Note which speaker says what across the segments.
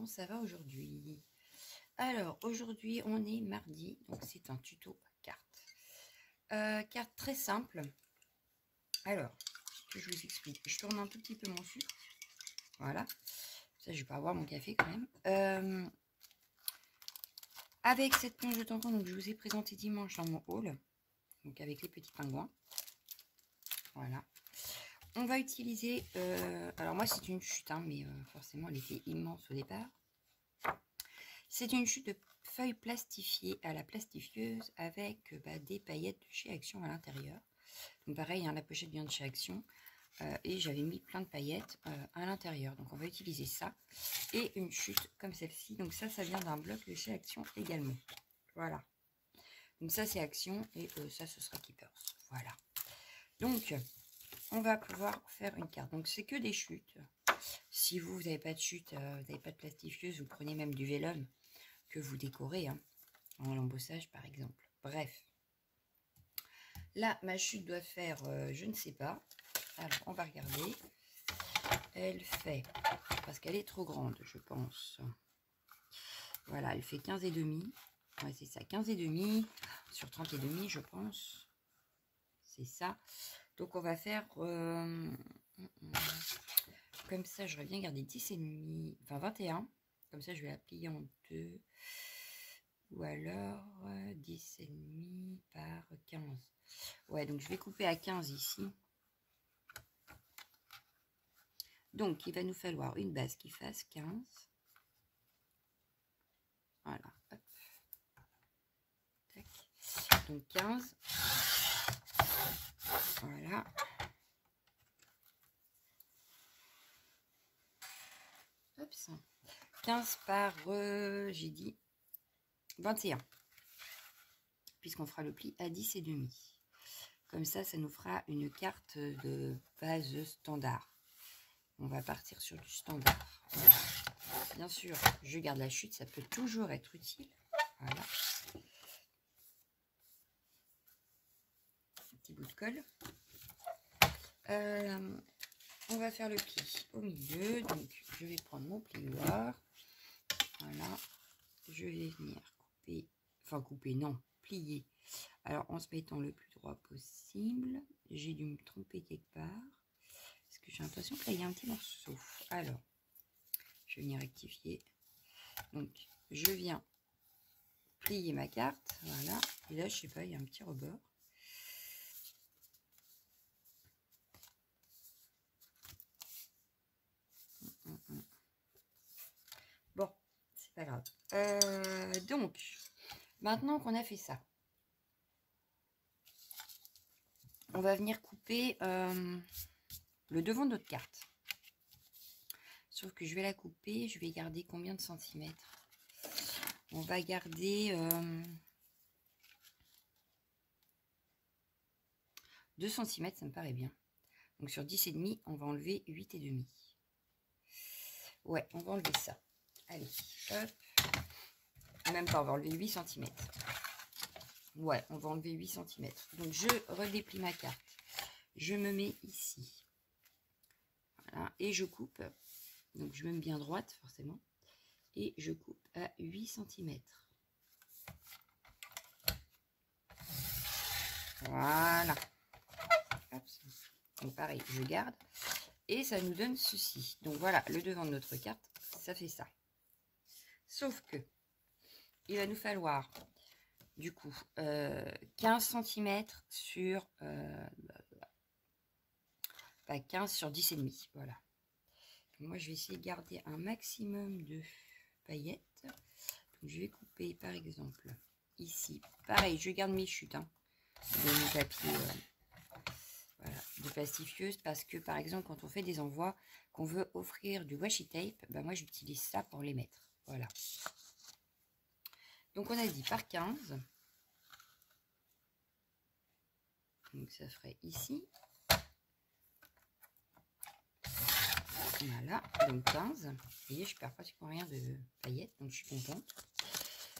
Speaker 1: comment ça va aujourd'hui? Alors, aujourd'hui, on est mardi, donc c'est un tuto carte. Carte très simple. Alors, que je vous explique. Je tourne un tout petit peu mon sucre. Voilà. Ça, je vais pas avoir mon café quand même. Avec cette plonge de tampon, donc je vous ai présenté dimanche dans mon haul. Donc avec les petits pingouins. Voilà. On va utiliser... alors moi, c'est une chute, hein, mais forcément, elle était immense au départ. C'est une chute de feuilles plastifiées à la plastifieuse avec des paillettes de chez Action à l'intérieur. Donc pareil, hein, la pochette vient de chez Action. Et j'avais mis plein de paillettes à l'intérieur. Donc on va utiliser ça. Et une chute comme celle-ci. Donc ça vient d'un bloc de chez Action également. Voilà. Donc ça, c'est Action. Et ça, ce sera Keepers. Voilà. Donc, on va pouvoir faire une carte. Donc c'est que des chutes. Si vous n'avez pas de chute, vous n'avez pas de plastifieuse, vous prenez même du vélum que vous décorez, hein, en l'embossage par exemple. Bref. Là, ma chute doit faire, je ne sais pas. Alors, on va regarder. Elle fait, parce qu'elle est trop grande, je pense. Voilà, elle fait 15,5. Ouais, c'est ça, 15,5 sur 30,5, je pense. C'est ça. Donc, on va faire... comme ça, j'aurais bien gardé 10,5, enfin 21. Comme ça, je vais la plier en deux. Ou alors 10,5 par 15. Ouais, donc je vais couper à 15 ici. Donc, il va nous falloir une base qui fasse 15. Voilà. Hop. Tac. Donc 15. Voilà. Hop, 15 par, j'ai dit, 21. Puisqu'on fera le pli à 10,5. Comme ça, ça nous fera une carte de base standard. On va partir sur du standard. Voilà. Bien sûr, je garde la chute, ça peut toujours être utile. Voilà. Un petit bout de colle. On va faire le pli au milieu. Donc, je vais prendre mon plioir. Voilà. Je vais venir couper. Enfin, couper, non. Plier. Alors, en se mettant le plus droit possible. J'ai dû me tromper quelque part. Parce que j'ai l'impression que là, il y a un petit morceau. Alors, je vais venir rectifier. Donc, je viens plier ma carte. Voilà. Et là, je sais pas, il y a un petit rebord. Bon, c'est pas grave. Donc, maintenant qu'on a fait ça, on va venir couper le devant de notre carte. Sauf que je vais la couper, je vais garder combien de centimètres? On va garder 2 cm, ça me paraît bien. Donc sur 10,5, on va enlever 8,5. Ouais, on va enlever ça. Allez, hop. Même pas, on va enlever 8 cm. Ouais, on va enlever 8 cm. Donc je redéplie ma carte. Je me mets ici. Voilà, et je coupe. Donc je me mets bien droite, forcément. Et je coupe à 8 cm. Voilà. Hop. Donc pareil, je garde. Et ça nous donne ceci. Donc voilà, le devant de notre carte, ça fait ça. Sauf que, il va nous falloir, du coup, 15 cm sur... 15 sur 10,5. Voilà. Moi, je vais essayer de garder un maximum de paillettes. Donc, je vais couper, par exemple, ici. Pareil, je garde mes chutes, hein, de mon papier voilà, de plastifieuse. Parce que, par exemple, quand on fait des envois, qu'on veut offrir du washi tape, moi, j'utilise ça pour les mettre. Voilà. Donc, on a dit par 15. Donc, ça ferait ici. Voilà, donc 15. Vous voyez, je perds pratiquement rien de paillettes, donc je suis contente.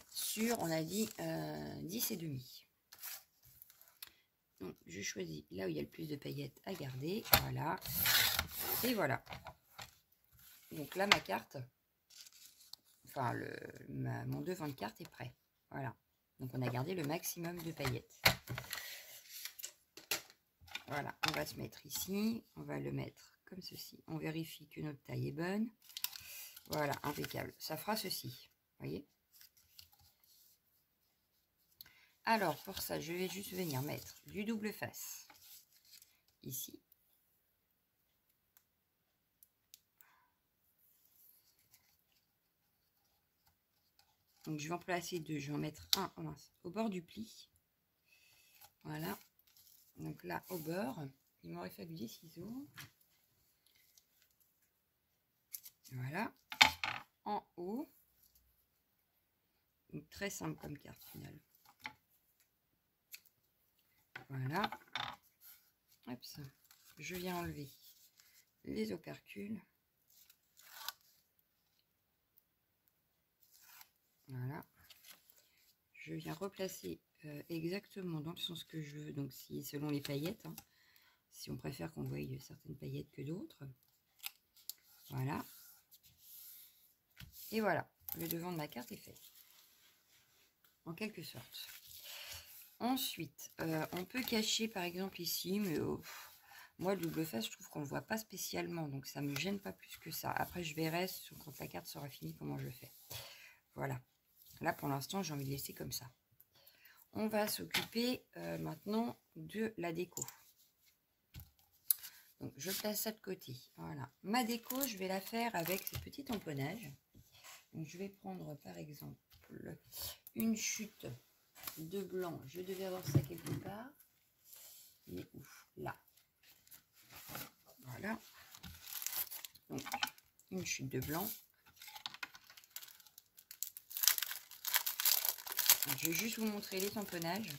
Speaker 1: Sur, on a dit 10,5. Donc, je choisis là où il y a le plus de paillettes à garder. Voilà. Et voilà. Donc là, ma carte, enfin, mon devant de carte est prêt. Voilà. Donc, on a gardé le maximum de paillettes. Voilà, on va se mettre ici. On va le mettre comme ceci. On vérifie que notre taille est bonne. Voilà, impeccable. Ça fera ceci. Vous voyez? Alors, pour ça, je vais juste venir mettre du double face ici. Donc, je vais en placer deux. Je vais en mettre un au bord du pli. Voilà. Donc là, au bord, il m'aurait fallu des ciseaux. Voilà. En haut. Donc, très simple comme carte finale. Voilà. Hop, ça. Je viens enlever les opercules. Voilà. Je viens replacer exactement dans le sens que je veux. Donc, si selon les paillettes, hein, si on préfère qu'on voie certaines paillettes que d'autres. Voilà. Et voilà. Le devant de ma carte est fait. En quelque sorte. Ensuite, on peut cacher par exemple ici, mais moi le double face, je trouve qu'on ne le voit pas spécialement, donc ça ne me gêne pas plus que ça. Après, je verrai quand la carte sera finie comment je fais. Voilà. Là, pour l'instant, j'ai envie de laisser comme ça. On va s'occuper maintenant de la déco. Donc, je place ça de côté. Voilà. Ma déco, je vais la faire avec ces petits tamponnages. Donc, je vais prendre par exemple une chute de blanc. Je devais avoir ça quelque part. Il est où? Là. Voilà. Donc, une chute de blanc. Je vais juste vous montrer les tamponnages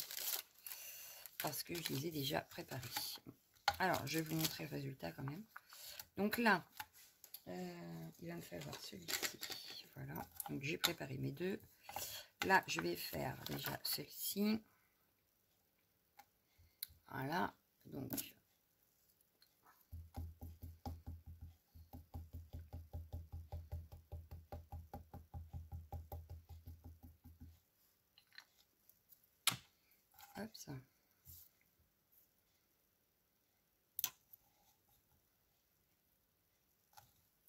Speaker 1: parce que je les ai déjà préparés. Alors, je vais vous montrer le résultat quand même. Donc là, il va me falloir celui-ci. Voilà. Donc, j'ai préparé mes deux. Là, je vais faire déjà celui-ci. Voilà. Donc, hop, ça.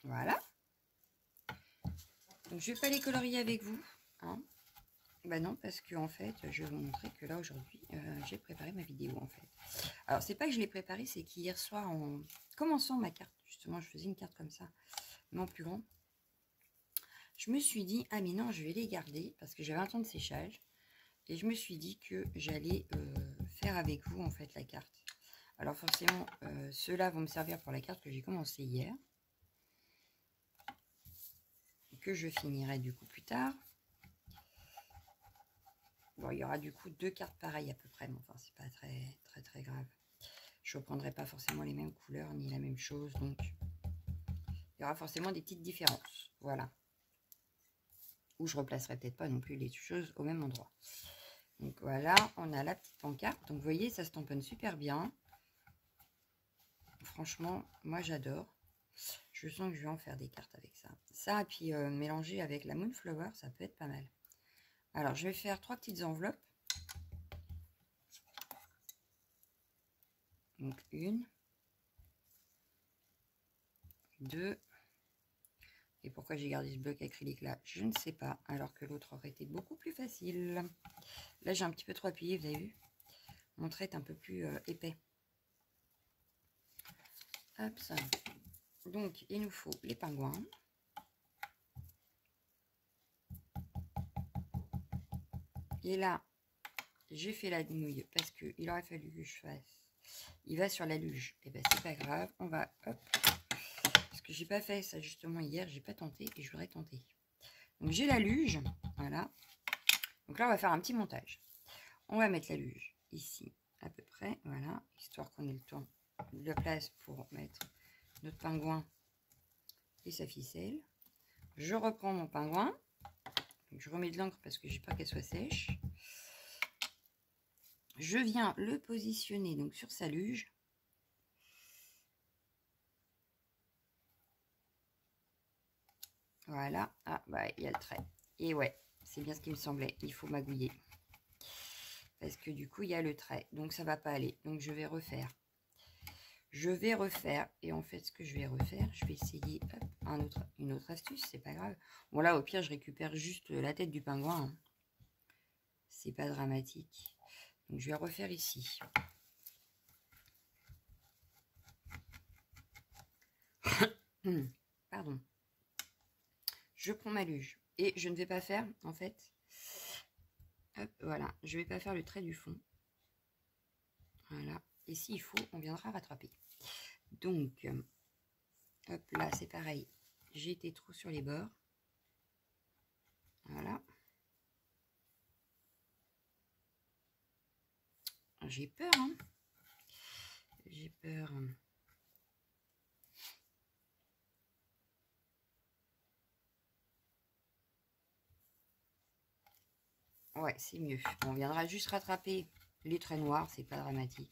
Speaker 1: Voilà. Donc, je vais pas les colorier avec vous. Hein. Bah non, parce que en fait, je vais vous montrer que là, aujourd'hui, j'ai préparé ma vidéo, en fait. Alors, c'est pas que je l'ai préparé, c'est qu'hier soir, en commençant ma carte, justement, je faisais une carte comme ça, mais en plus grand. Je me suis dit, ah mais non, je vais les garder, parce que j'avais un temps de séchage. Et je me suis dit que j'allais faire avec vous, en fait, la carte. Alors, forcément, ceux-là vont me servir pour la carte que j'ai commencé hier. Que je finirai, du coup, plus tard. Bon, il y aura, du coup, deux cartes pareilles à peu près. Mais enfin, c'est pas très grave. Je ne reprendrai pas forcément les mêmes couleurs, ni la même chose. Donc, il y aura forcément des petites différences. Voilà. Ou je replacerai peut-être pas non plus les choses au même endroit. Donc voilà, on a la petite pancarte. Donc vous voyez, ça se tamponne super bien. Franchement, moi j'adore. Je sens que je vais en faire des cartes avec ça. Ça, et puis mélanger avec la Moonflower, ça peut être pas mal. Alors, je vais faire 3 petites enveloppes. Donc, 1, 2. Et pourquoi j'ai gardé ce bloc acrylique là, je ne sais pas. Alors que l'autre aurait été beaucoup plus facile. Là, j'ai un petit peu trop appuyé, vous avez vu. Mon trait est un peu plus épais. Hop, ça. Donc, il nous faut les pingouins. Et là, j'ai fait la nouille parce qu'il aurait fallu que je fasse. Il va sur la luge. Et ben c'est pas grave. On va, hop. Parce que j'ai pas fait ça justement hier. J'ai pas tenté et je voudrais tenter. Donc, j'ai la luge. Voilà. Donc là, on va faire un petit montage. On va mettre la luge ici, à peu près. Voilà. Histoire qu'on ait le temps de la place pour mettre notre pingouin et sa ficelle. Je reprends mon pingouin. Donc, je remets de l'encre parce que j'ai peur qu'elle soit sèche. Je viens le positionner donc sur sa luge. Voilà. Ah, bah, il y a le trait. Et ouais, c'est bien ce qui me semblait. Il faut magouiller. Parce que du coup, il y a le trait. Donc, ça va pas aller. Donc, je vais refaire. Je vais refaire. Et en fait, ce que je vais refaire, je vais essayer hop, une autre astuce. C'est pas grave. Bon, là, au pire, je récupère juste la tête du pingouin. Hein. C'est pas dramatique. Donc, je vais refaire ici. Pardon. Je prends ma luge. Et je ne vais pas faire, en fait... Hop, voilà. Je vais pas faire le trait du fond. Voilà. Et s'il faut, on viendra rattraper. Donc, hop, là, c'est pareil. J'ai été trop sur les bords. Voilà. J'ai peur, hein. J'ai peur. Ouais, c'est mieux. On viendra juste rattraper les traits noirs, c'est pas dramatique.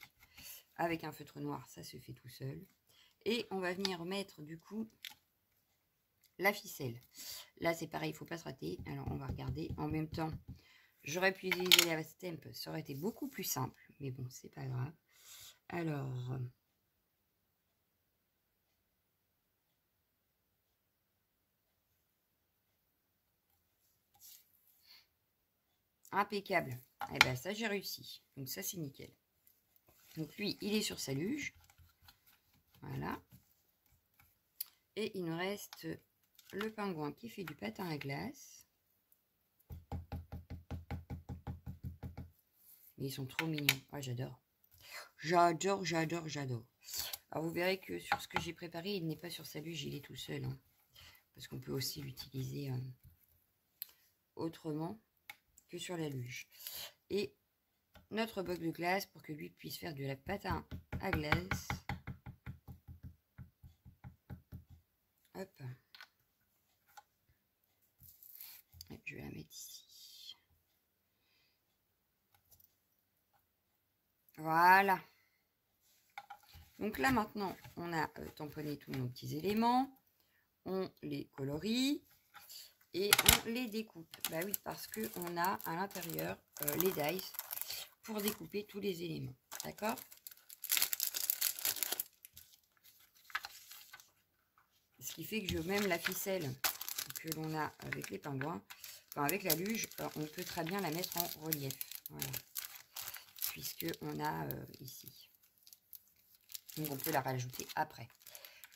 Speaker 1: Avec un feutre noir, ça se fait tout seul. Et on va venir mettre, du coup, la ficelle. Là, c'est pareil, il ne faut pas se rater. Alors, on va regarder. En même temps, j'aurais pu utiliser la stamp, ça aurait été beaucoup plus simple. Mais bon, c'est pas grave. Alors... impeccable. Et bien, ça, j'ai réussi. Donc, ça, c'est nickel. Donc, lui, il est sur sa luge. Voilà. Et il nous reste le pingouin qui fait du patin à glace. Mais ils sont trop mignons. Ah, j'adore. J'adore, j'adore, j'adore. Alors, vous verrez que sur ce que j'ai préparé, il n'est pas sur sa luge, il est tout seul. Hein. Parce qu'on peut aussi l'utiliser autrement que sur la luge. Et notre bloc de glace pour que lui puisse faire du patin à glace. Hop. Et je vais la mettre ici. Voilà. Donc là maintenant, on a tamponné tous nos petits éléments. On les colorie et on les découpe. Bah oui, parce qu'on a à l'intérieur les dice pour découper tous les éléments. D'accord? Ce qui fait que même la ficelle que l'on a avec les pingouins, enfin avec la luge, on peut très bien la mettre en relief. Voilà. Puisque on a ici. Donc on peut la rajouter après.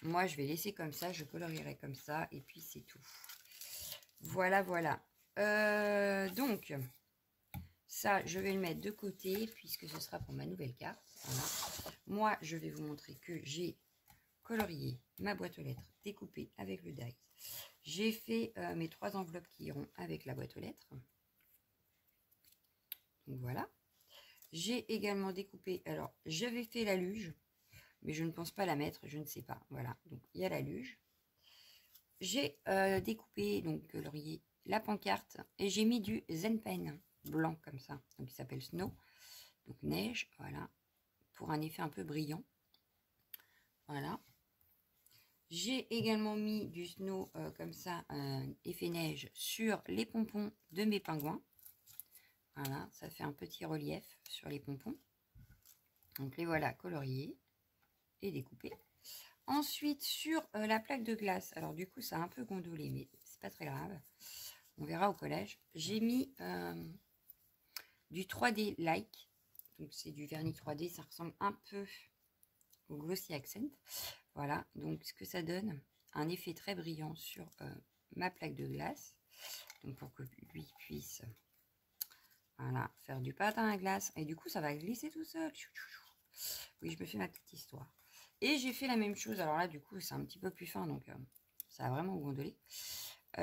Speaker 1: Moi, je vais laisser comme ça, je colorierai comme ça, et puis c'est tout. Voilà, voilà. Donc, ça, je vais le mettre de côté, puisque ce sera pour ma nouvelle carte. Voilà. Moi, je vais vous montrer que j'ai colorié ma boîte aux lettres découpée avec le dice. J'ai fait mes 3 enveloppes qui iront avec la boîte aux lettres. Donc voilà. J'ai également découpé, alors j'avais fait la luge, mais je ne pense pas la mettre, je ne sais pas. Voilà, donc il y a la luge. J'ai découpé, donc colorié la pancarte et j'ai mis du Zen Pen blanc comme ça, donc il s'appelle Snow, donc neige, voilà, pour un effet un peu brillant. Voilà. J'ai également mis du Snow comme ça, un effet neige sur les pompons de mes pingouins. Voilà, ça fait un petit relief sur les pompons. Donc les voilà coloriés et découpés. Ensuite, sur la plaque de glace, alors du coup, ça a un peu gondolé, mais c'est pas très grave. On verra au collège. J'ai mis du 3D like. Donc, c'est du vernis 3D. Ça ressemble un peu au Glossy Accent. Voilà. Donc, ce que ça donne, un effet très brillant sur ma plaque de glace. Donc, pour que lui puisse voilà, faire du patin à glace. Et du coup, ça va glisser tout seul. Oui, je me fais ma petite histoire. Et j'ai fait la même chose. Alors là, du coup, c'est un petit peu plus fin. Donc, ça a vraiment gondolé.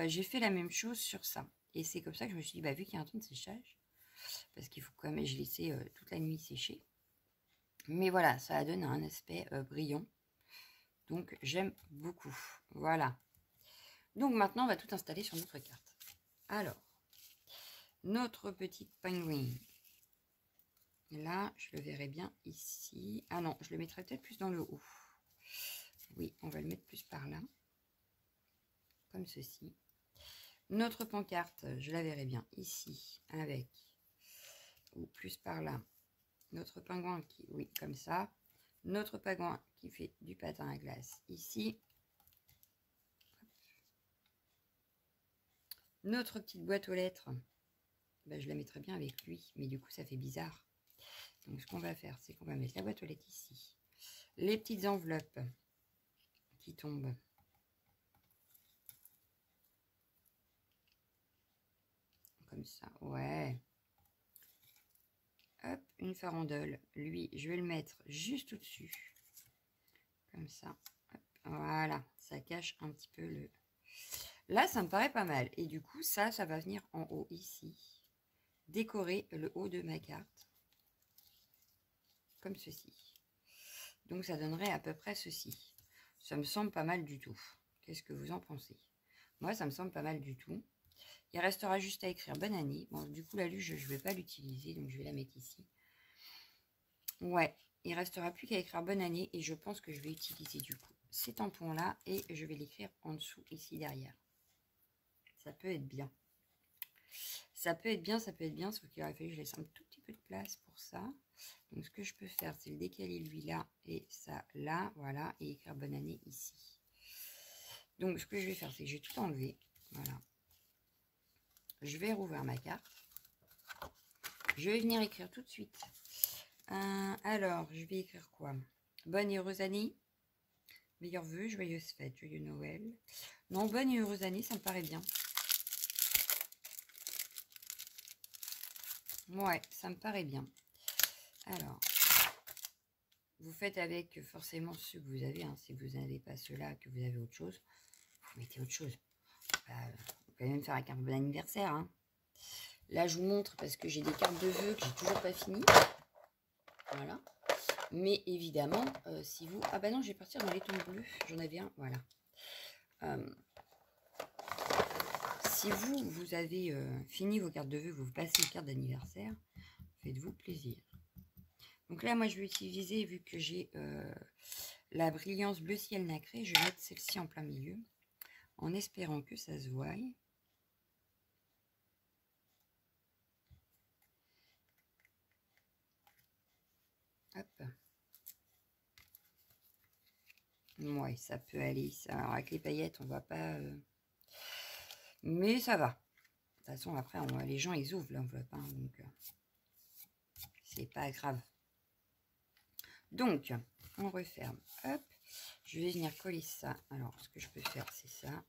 Speaker 1: J'ai fait la même chose sur ça. Et c'est comme ça que je me suis dit, bah, vu qu'il y a un temps de séchage, parce qu'il faut quand même, je laissais toute la nuit sécher. Mais voilà, ça donne un aspect brillant. Donc, j'aime beaucoup. Voilà. Donc, maintenant, on va tout installer sur notre carte. Alors, notre petit pingouin. Là, je le verrai bien ici. Ah non, je le mettrai peut-être plus dans le haut. Oui, on va le mettre plus par là. Comme ceci. Notre pancarte, je la verrai bien ici, avec, ou plus par là, notre pingouin qui, oui, comme ça. Notre pingouin qui fait du patin à glace ici. Notre petite boîte aux lettres, ben, je la mettrai bien avec lui, mais du coup ça fait bizarre. Donc ce qu'on va faire, c'est qu'on va mettre la boîte aux lettres ici. Les petites enveloppes qui tombent. Comme ça, ouais. Hop, une farandole. Lui, je vais le mettre juste au-dessus. Comme ça. Hop, voilà, ça cache un petit peu le... Là, ça me paraît pas mal. Et du coup, ça va venir en haut ici. Décorer le haut de ma carte. Comme ceci. Donc, ça donnerait à peu près ceci. Ça me semble pas mal du tout. Qu'est-ce que vous en pensez? Moi, ça me semble pas mal du tout. Il restera juste à écrire bonne année. Bon, du coup, la luge, je ne vais pas l'utiliser, donc je vais la mettre ici. Ouais, il restera plus qu'à écrire bonne année et je pense que je vais utiliser du coup ces tampons-là et je vais l'écrire en dessous, ici derrière. Ça peut être bien. Ça peut être bien, sauf qu'il aurait fallu que je laisse un tout petit peu de place pour ça. Donc, ce que je peux faire, c'est le décaler lui là et ça là, voilà, et écrire bonne année ici. Donc, ce que je vais faire, c'est que je vais tout enlever. Voilà. Je vais rouvrir ma carte. Je vais venir écrire tout de suite. Alors, je vais écrire quoi? Bonne et heureuse année. Meilleurs vœux, joyeuses fêtes, joyeux Noël. Non, bonne et heureuse année, ça me paraît bien. Ouais, ça me paraît bien. Alors, vous faites avec forcément ceux que vous avez. Hein. Si vous n'avez pas ceux-là, que vous avez autre chose, vous mettez autre chose. Vous pouvez même faire avec un bon anniversaire. Hein. Là, je vous montre parce que j'ai des cartes de vœux que j'ai toujours pas finies. Voilà. Mais évidemment, si vous... Ah bah non, je vais partir dans les tons bleus. J'en avais un, voilà. Si vous avez fini vos cartes de vœux, vous passez les cartes d'anniversaire, faites-vous plaisir. Donc là, moi, je vais utiliser, vu que j'ai la brillance bleu ciel nacré, je vais mettre celle-ci en plein milieu, en espérant que ça se voie. Hop. Ouais, ça peut aller. Ça. Alors, avec les paillettes, on ne voit pas... Mais ça va. De toute façon, après, les gens, ils ouvrent l'enveloppe. Hein, donc, c'est pas grave. Donc, on referme. Hop. Je vais venir coller ça. Alors, ce que je peux faire, c'est ça.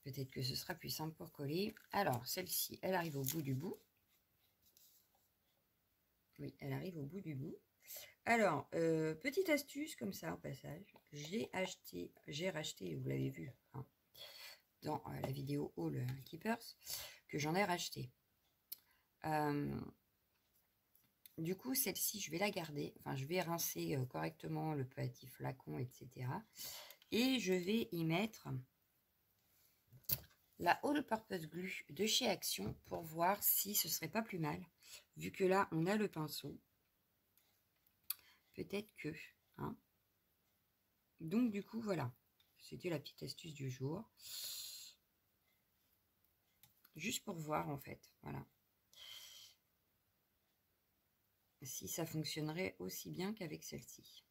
Speaker 1: Peut-être que ce sera plus simple pour coller. Alors, celle-ci, elle arrive au bout du bout. Oui, elle arrive au bout du bout. Alors, petite astuce comme ça, au passage. J'ai racheté, vous l'avez vu hein, dans la vidéo Haul Keepers, que j'en ai racheté. Du coup, celle-ci, je vais la garder. Enfin, je vais rincer correctement le petit flacon, etc. Et je vais y mettre la All Purpose Glue de chez Action pour voir si ce serait pas plus mal. Vu que là, on a le pinceau. Peut-être que... Hein. Donc, du coup, voilà. C'était la petite astuce du jour. Juste pour voir, en fait. Voilà. Si ça fonctionnerait aussi bien qu'avec celle-ci.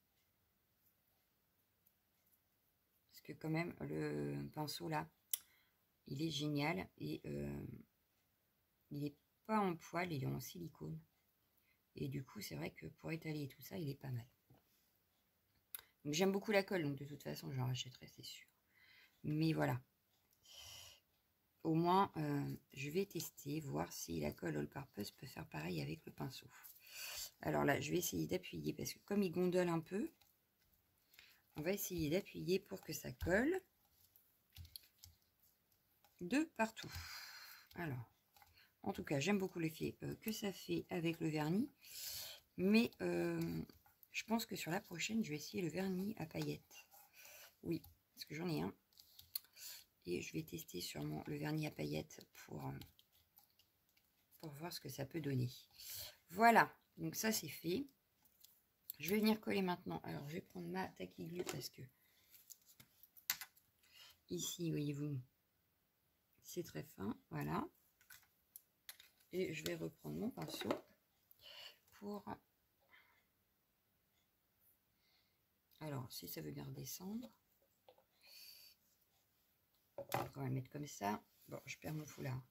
Speaker 1: Parce que quand même, le pinceau, là, il est génial. Et il n'est pas en poil, il est en silicone. Et du coup, c'est vrai que pour étaler tout ça, il est pas mal. Donc, j'aime beaucoup la colle, donc de toute façon, j'en rachèterai, c'est sûr. Mais voilà. Au moins, je vais tester, voir si la colle All Purpose peut faire pareil avec le pinceau. Alors là, je vais essayer d'appuyer parce que comme il gondole un peu, on va essayer d'appuyer pour que ça colle de partout. Alors, en tout cas, j'aime beaucoup l'effet que ça fait avec le vernis. Mais je pense que sur la prochaine, je vais essayer le vernis à paillettes. Oui, parce que j'en ai un. Et je vais tester sûrement le vernis à paillettes pour voir ce que ça peut donner. Voilà, donc ça c'est fait. Je vais venir coller maintenant. Alors, je vais prendre ma tacky glue parce que ici, voyez-vous, C'est très fin, voilà. Et je vais reprendre mon pinceau pour... Alors, si ça veut bien redescendre, on va le mettre comme ça. Bon, je perds mon foulard.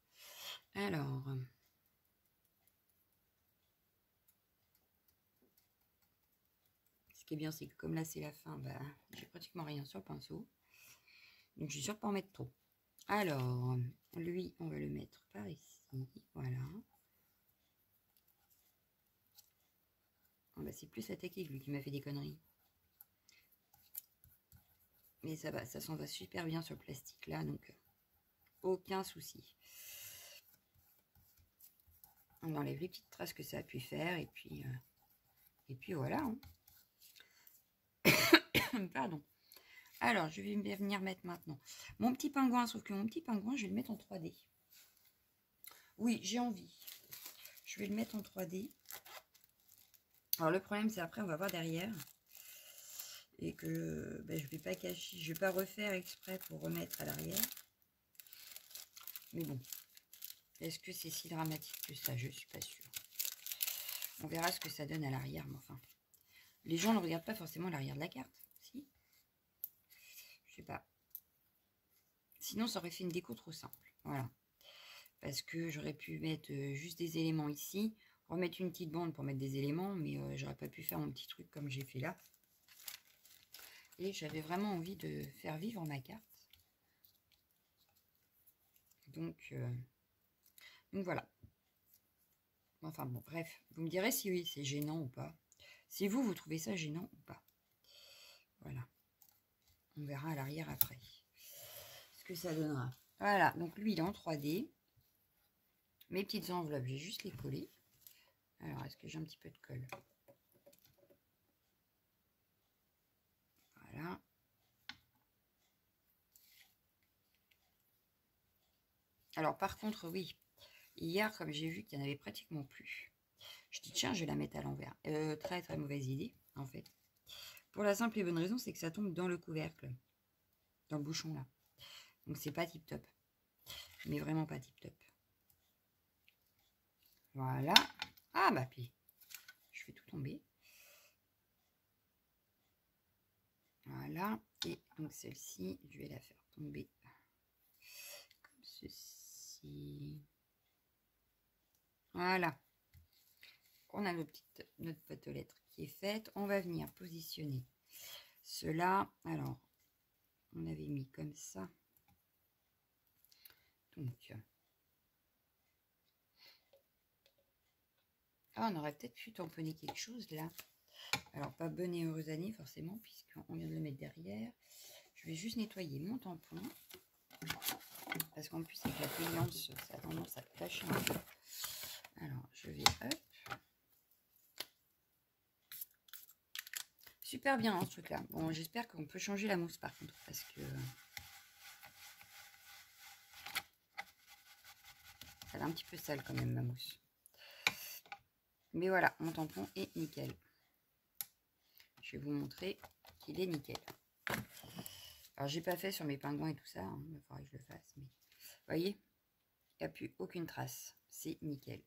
Speaker 1: Alors, ce qui est bien, c'est que comme là, c'est la fin, bah, j'ai pratiquement rien sur le pinceau. Donc, je suis sûre de pas en mettre trop. Alors, lui, on va le mettre par ici. Voilà. Oh, bah, c'est plus attaqué que lui qui m'a fait des conneries. Mais ça va, ça s'en va super bien sur le plastique là, donc aucun souci. On enlève les petites traces que ça a pu faire et puis voilà. Hein. Pardon. Alors, je vais venir mettre maintenant mon petit pingouin, sauf que mon petit pingouin, je vais le mettre en 3D. Oui, j'ai envie. Je vais le mettre en 3D. Alors, le problème, c'est après, on va voir derrière. Et que ben, je vais pas cacher, je vais pas refaire exprès pour remettre à l'arrière. Mais bon, est-ce que c'est si dramatique que ça? Je suis pas sûre. On verra ce que ça donne à l'arrière, mais enfin. Les gens ne regardent pas forcément l'arrière de la carte, si? Je sais pas. Sinon, ça aurait fait une déco trop simple. Voilà. Parce que j'aurais pu mettre juste des éléments ici, remettre une petite bande pour mettre des éléments, mais j'aurais pas pu faire mon petit truc comme j'ai fait là. Et j'avais vraiment envie de faire vivre ma carte. Donc voilà. Enfin bon, bref. Vous me direz si oui, c'est gênant ou pas. Si vous trouvez ça gênant ou pas. Voilà. On verra à l'arrière après. Ce que ça donnera. Voilà, donc lui, il est en 3D. Mes petites enveloppes, j'ai juste les coller. Alors, est-ce que j'ai un petit peu de colle? Voilà. Alors, par contre, oui. Hier, comme j'ai vu qu'il n'y en avait pratiquement plus, je dis, tiens, je vais la mettre à l'envers. Très, très mauvaise idée, en fait. Pour la simple et bonne raison, c'est que ça tombe dans le couvercle. Dans le bouchon, là. Donc, c'est pas tip-top. Mais vraiment pas tip-top. Voilà. Ah, bah, puis, je fais tout tomber. Voilà. Et donc, celle-ci, je vais la faire tomber comme ceci. Voilà. On a notre boîte aux lettres qui est faite. On va venir positionner cela. Alors, on avait mis comme ça. Donc, on aurait peut-être pu tamponner quelque chose là. Alors, pas bonne et heureuse année forcément, puisqu'on vient de le mettre derrière. Je vais juste nettoyer mon tampon. Parce qu'en plus, avec la payance, ça a tendance à tâcher un peu. Alors, je vais... Hop. Super bien, hein, ce truc-là. Bon, j'espère qu'on peut changer la mousse, par contre, parce que... elle est un petit peu sale, quand même, ma mousse. Mais voilà, mon tampon est nickel. Je vais vous montrer qu'il est nickel. Alors, j'ai pas fait sur mes pingouins et tout ça. Hein, il faudrait que je le fasse. Mais... vous voyez, il n'y a plus aucune trace. C'est nickel.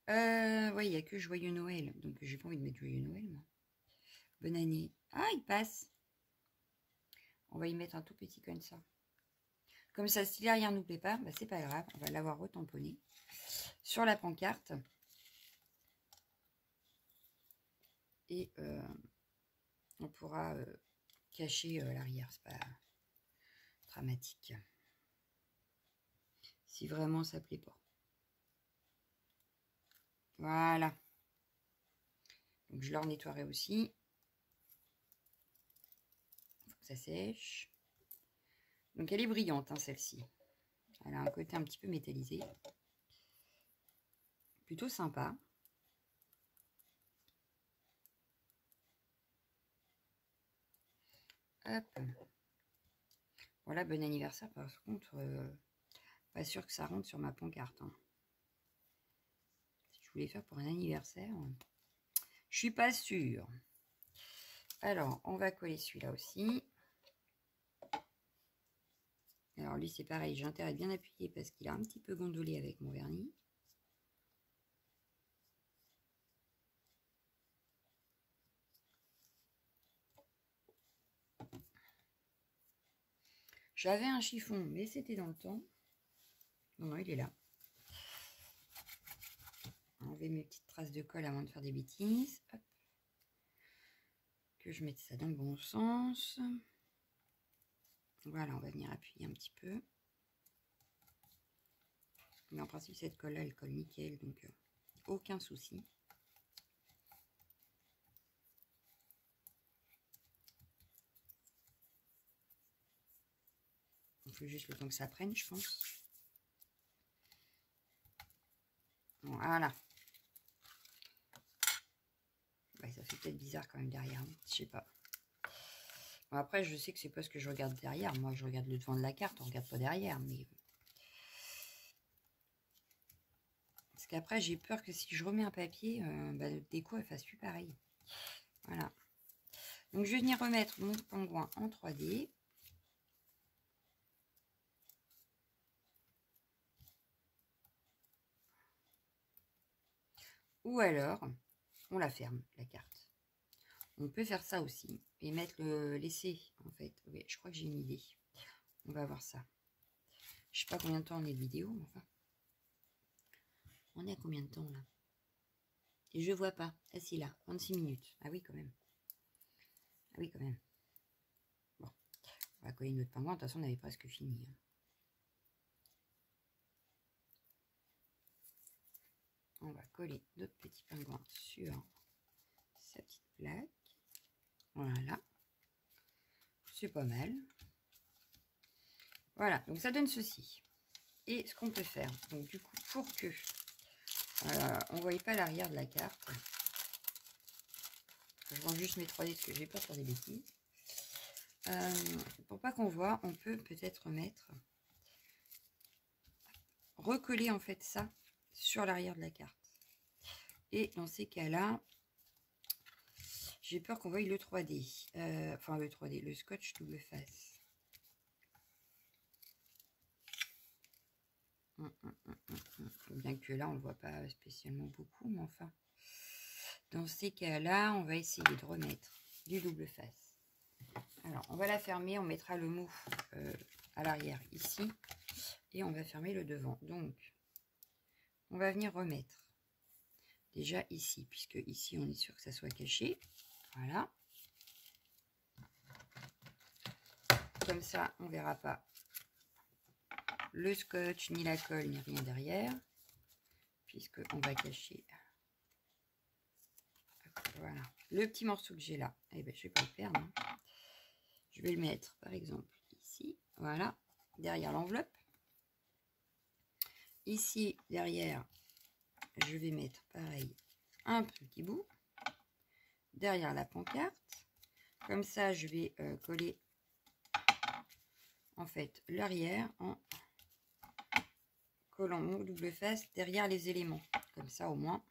Speaker 1: Ouais, il n'y a que Joyeux Noël. Donc, j'ai pas envie de mettre Joyeux Noël, moi. Bonne année. Ah, il passe. On va y mettre un tout petit comme ça. Comme ça, si l'arrière ne nous plaît pas, bah, c'est pas grave. On va l'avoir retamponné sur la pancarte. Et on pourra cacher l'arrière. C'est pas dramatique. Si vraiment ça plaît pas. Voilà. Donc, je leur nettoierai aussi. Il faut que ça sèche. Donc, elle est brillante, hein, celle-ci. Elle a un côté un petit peu métallisé. Plutôt sympa. Hop. Voilà, bon anniversaire. Par contre, pas sûr que ça rentre sur ma pancarte. Hein. Si je voulais faire pour un anniversaire, je suis pas sûre. Alors, on va coller celui-là aussi. Alors, Alors lui, c'est pareil, j'ai intérêt à bien appuyer parce qu'il a un petit peu gondolé avec mon vernis. J'avais un chiffon, mais c'était dans le temps. Non, non, il est là. Enlever mes petites traces de colle avant de faire des bêtises. Hop. Que je mette ça dans le bon sens. Voilà, on va venir appuyer un petit peu. Mais en principe, cette colle-là, elle colle nickel, donc aucun souci. Il faut juste le temps que ça prenne, je pense. Voilà. Ouais, ça fait peut-être bizarre quand même derrière, hein. Je sais pas. Bon, après, je sais que c'est pas ce que je regarde derrière. Moi, je regarde le devant de la carte, on regarde pas derrière. Mais parce qu'après, j'ai peur que si je remets un papier, le déco, elle fasse plus pareil. Voilà. Donc, je vais venir remettre mon pingouin en 3D. Ou alors, on la ferme, la carte. On peut faire ça aussi. Et mettre le laisser, en fait. Oui, je crois que j'ai une idée. On va voir ça. Je sais pas combien de temps on est de vidéo, mais enfin. On est à combien de temps, là? Et je vois pas. Ah si, là, 26 minutes. Ah oui, quand même. Ah oui, quand même. Bon, on va coller notre pingouin. De toute façon, on avait presque fini. On va coller notre petit pingouin sur sa petite plaque. Voilà. C'est pas mal. Voilà, donc ça donne ceci. Et ce qu'on peut faire, donc du coup, pour que on ne voie pas l'arrière de la carte, je range juste mes 3D parce que j'ai peur de faire des bêtises. Pour pas qu'on voit, on peut peut-être recoller en fait ça sur l'arrière de la carte. Et dans ces cas-là, j'ai peur qu'on voie le 3D, enfin le 3D, le scotch double face. Bien que là, on ne le voit pas spécialement beaucoup, mais enfin. Dans ces cas-là, on va essayer de remettre du double face. Alors, on va la fermer, on mettra le mot à l'arrière ici. Et on va fermer le devant. Donc, on va venir remettre déjà ici, puisque ici, on est sûr que ça soit caché. Voilà. Comme ça, on ne verra pas le scotch, ni la colle, ni rien derrière, puisqu'on va cacher. Voilà. Le petit morceau que j'ai là, eh ben, je ne vais pas le perdre. Hein. Je vais le mettre, par exemple, ici. Voilà. Derrière l'enveloppe. Ici, derrière, je vais mettre, pareil, un petit bout. Derrière la pancarte. Comme ça, je vais coller, en fait, l'arrière en collant mon double face derrière les éléments. Comme ça, au moins,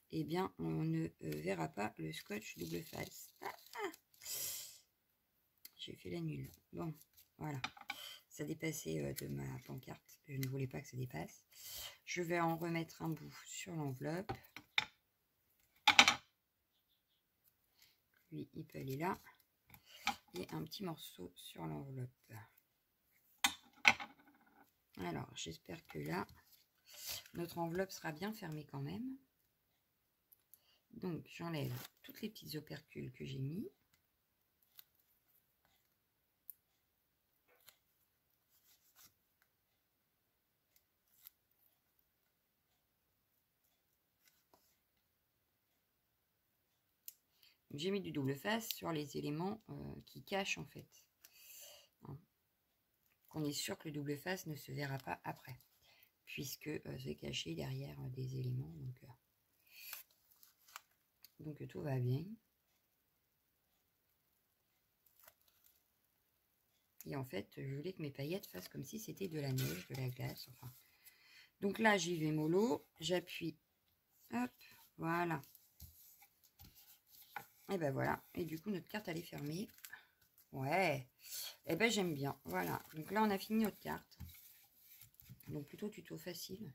Speaker 1: eh bien, on ne verra pas le scotch double face. J'ai fait la nulle. Bon, voilà. Ça dépassait de ma pancarte. Je ne voulais pas que ça dépasse. Je vais en remettre un bout sur l'enveloppe. Lui, il peut aller là. Et un petit morceau sur l'enveloppe. Alors, j'espère que là, notre enveloppe sera bien fermée quand même. Donc, j'enlève toutes les petites opercules que j'ai mis. J'ai mis du double face sur les éléments qui cachent en fait. Hein. Qu'on est sûr que le double face ne se verra pas après. Puisque c'est caché derrière des éléments. Donc tout va bien. Et en fait, je voulais que mes paillettes fassent comme si c'était de la neige, de la glace. Enfin. Donc là, j'y vais mollo. J'appuie. Hop, voilà. Et ben voilà. Et du coup, notre carte, elle est fermée. Ouais. Eh ben, j'aime bien. Voilà. Donc là, on a fini notre carte. Donc, plutôt tuto facile.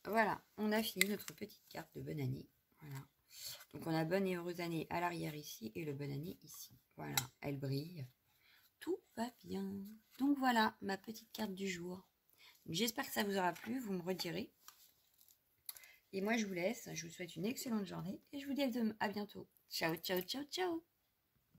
Speaker 1: Voilà. On a fini notre petite carte de bonne année. Voilà. Donc, on a bonne et heureuse année à l'arrière ici et le bonne année ici. Voilà. Elle brille. Tout va bien. Donc, voilà ma petite carte du jour. J'espère que ça vous aura plu. Vous me redirez. Et moi, je vous laisse. Je vous souhaite une excellente journée. Et je vous dis à bientôt. Ciao, ciao, ciao, ciao.